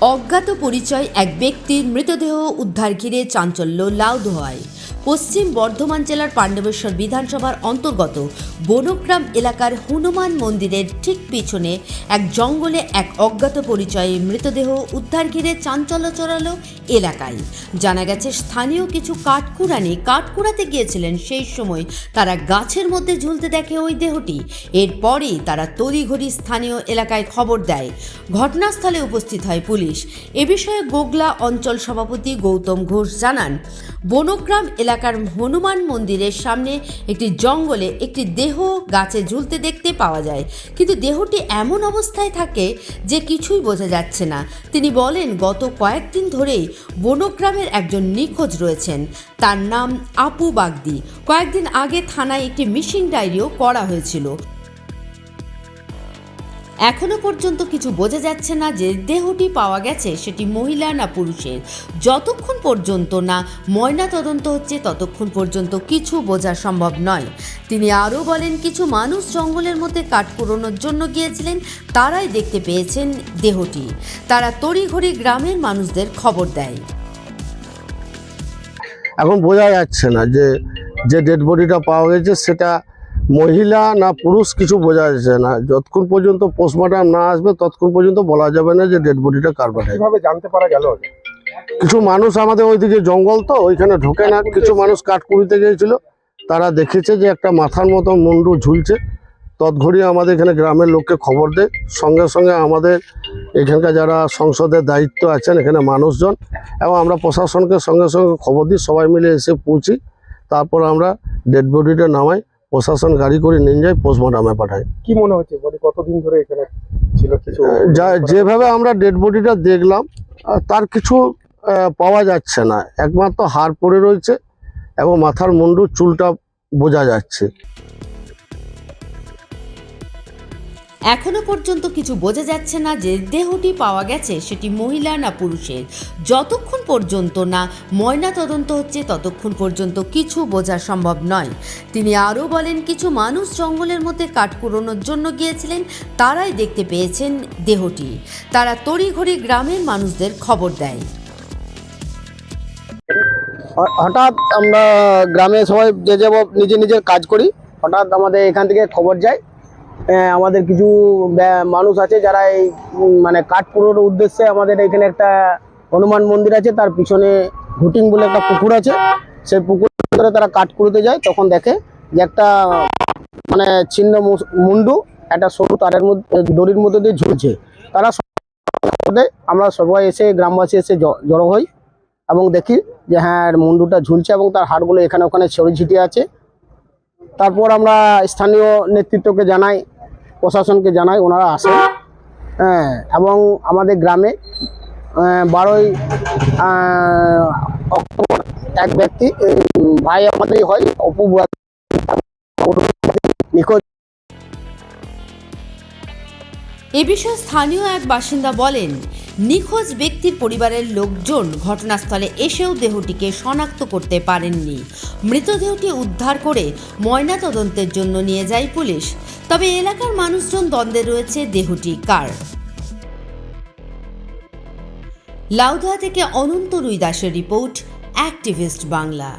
অজ্ঞাত পরিচয় এক ব্যক্তির মৃতদেহ উদ্ধার ঘিরে চাঞ্চল্য লাউদোয়ায়। পশ্চিম বর্ধমান জেলার পাণ্ডবেশ্বর বিধানসভার অন্তর্গত বনগ্রাম এলাকার হনুমান মন্দিরের ঠিক পিছনে এক জঙ্গলে এক অজ্ঞাত পরিচয়ে মৃতদেহ উদ্ধার ঘিরে চাঞ্চল্য ছড়ালো এলাকায়। জানা গেছে, স্থানীয় কিছু কাঠকুড়ানি কাঠ কুড়াতে গিয়েছিলেন। সেই সময় তারা গাছের মধ্যে ঝুলতে দেখে ওই দেহটি। এরপরেই তারা তড়িঘড়ি স্থানীয় এলাকায় খবর দেয়। ঘটনাস্থলে উপস্থিত হয় পুলিশ। এ বিষয়ে গোগলা অঞ্চল সভাপতি গৌতম ঘোষ জানান, বনগ্রাম এলাকার হনুমান মন্দিরের সামনে একটি জঙ্গলে একটি দেহ গাছে ঝুলতে দেখতে পাওয়া যায়, কিন্তু দেহটি এমন অবস্থায় থাকে যে কিছুই বোঝা যাচ্ছে না। তিনি বলেন, গত কয়েকদিন ধরেই বনগ্রামের একজন নিখোঁজ রয়েছেন। তার নাম আপু বাগদি। কয়েকদিন আগে থানায় একটি মিসিং ডায়েরিও করা হয়েছিল। এখনো পর্যন্ত কিছু বোঝা যাচ্ছে না যে দেহটি পাওয়া গেছে সেটি মহিলা না পুরুষের। যতক্ষণ পর্যন্ত না ময়না তদন্ত হচ্ছে ততক্ষণ পর্যন্ত কিছু বোঝা সম্ভব নয়। তিনি আরও বলেন, কিছু মানুষ জঙ্গলের মধ্যে কাঠ কুড়োনোর জন্য গিয়েছিলেন, তারাই দেখতে পেয়েছেন দেহটি। তারা তড়িঘড়ি গ্রামের মানুষদের খবর দেয়। এখন বোঝা যাচ্ছে না যে ডেড বডিটা পাওয়া গেছে সেটা মহিলা না পুরুষ, কিছু বোঝা যাচ্ছে না। যতক্ষণ পর্যন্ত পোস্টমর্টম না আসবে ততক্ষণ পর্যন্ত বলা যাবে না যে ডেড বডিটা কার পাঠায়। কিভাবে জানতে পারা গেল? কিছু মানুষ, আমাদের ওইদিকে জঙ্গল তো, ওইখানে ঢোকে না, কিছু মানুষ কাঠ কুড়িতে গিয়েছিল, তারা দেখেছে যে একটা মাথার মতো মুন্ডু ঝুলছে। তৎঘড়ি আমাদের এখানে গ্রামের লোককে খবর দেয়। সঙ্গে সঙ্গে আমাদের এখানকার যারা সংসদের দায়িত্ব আছেন, এখানে মানুষজন, এবং আমরা প্রশাসনকে সঙ্গে সঙ্গে খবর দিই। সবাই মিলে এসে পৌঁছি, তারপর আমরা ডেড বডিটা নামাই, প্রশাসন গাড়ি করে নিয়ে যায়, পোস্টমর্টমে পাঠায়। কি মনে হচ্ছে বডি কতদিন ধরে এখানে ছিল? কিছু যেভাবে আমরা ডেড বডিটা দেখলাম তার কিছু পাওয়া যাচ্ছে না। একমাত্র হাড় পড়ে রয়েছে এবং মাথার মুন্ডু চুলটা বোঝা যাচ্ছে। এখনো পর্যন্ত কিছু বোঝা যাচ্ছে না যে দেহটি পাওয়া গেছে সেটি মহিলা না পুরুষের। যতক্ষণ পর্যন্ত না ময়না তদন্ত হচ্ছে ততক্ষণ পর্যন্ত কিছু বোঝা সম্ভব নয়। তিনি আরও বলেন, কিছু মানুষ জঙ্গলের মধ্যে কাঠ কুড়োনোর জন্য গিয়েছিলেন, তারাই দেখতে পেয়েছেন দেহটি। তারা তড়িঘড়ি গ্রামের মানুষদের খবর দেয়। হঠাৎ আমরা গ্রামে সবাই যে নিজে নিজের কাজ করি, হঠাৎ আমাদের এখান থেকে খবর যায়। আমাদের কিছু মানুষ আছে যারা এই মানে কাঠ কুড়োর উদ্দেশ্যে আমাদের এখানে একটা হনুমান মন্দির আছে, তার পিছনে ঘুটিং বলে একটা পুকুর আছে, সেই পুকুরে তারা কাঠ কুড়োতে যায়। তখন দেখে যে একটা মানে ছিন্ন মুন্ডু একটা সরু তারের মধ্যে দড়ির মধ্যে দিয়ে ঝুলছে। তারা আমরা সবাই এসে গ্রামবাসী এসে জড়ো হই এবং দেখি যে হ্যাঁ মুন্ডুটা ঝুলছে এবং তার হাড়গুলো এখানে ওখানে ছড়িয়ে ছিটিয়ে আছে। তারপর আমরা স্থানীয় নেতৃত্বকে জানাই, প্রশাসনকে জানাই, ওনারা আসেন। এবং আমাদের গ্রামে 12ই অক্টোবর এক ব্যক্তি, ভাই আমাদেরই হয়, অপু নিখোঁজ। এ বিষয়ে স্থানীয় এক বাসিন্দা বলেন, নিখোঁজ ব্যক্তির পরিবারের লোকজন ঘটনাস্থলে এসেও দেহটিকে শনাক্ত করতে পারেননি। মৃতদেহটি উদ্ধার করে ময়নাতদন্তের জন্য নিয়ে যায় পুলিশ। তবে এলাকার মানুষজন দ্বন্দ্বে রয়েছে দেহটি কার। লাউদোয়া থেকে অনন্ত রুই দাসের রিপোর্ট, অ্যাক্টিভিস্ট বাংলা।